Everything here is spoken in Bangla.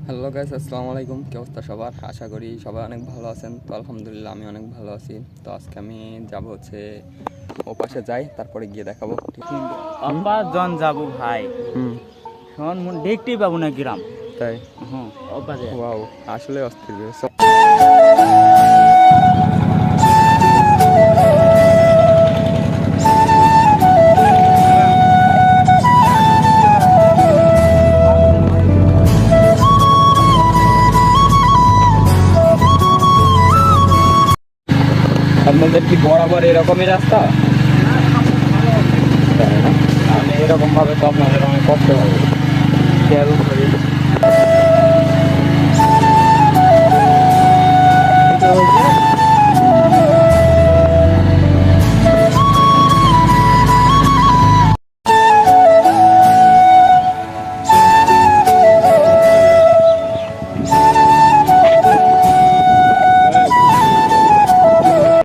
হ্যালো গাইস, আসসালামু আলাইকুম। কি অবস্থা সবার? আশা করি সবাই অনেক ভালো আছেন। তো আলহামদুলিল্লাহ আমি অনেক ভালো আছি। তো আজকে আমি যাব হচ্ছে ও পাশে যাই, তারপরে গিয়ে দেখাবো। অপা জন যাবো ভাই হুম, শোন দেখতেই পাবো না গ্রাম। তাই? হ্যাঁ অপা যায়। ওয়াও, আসলে অস্থির। আপনাদের কি বরাবর এরকমই রাস্তা? তাই না? আমি এরকম ভাবে তো আপনাদের অনেক কষ্ট হবে। খেয়াল করি।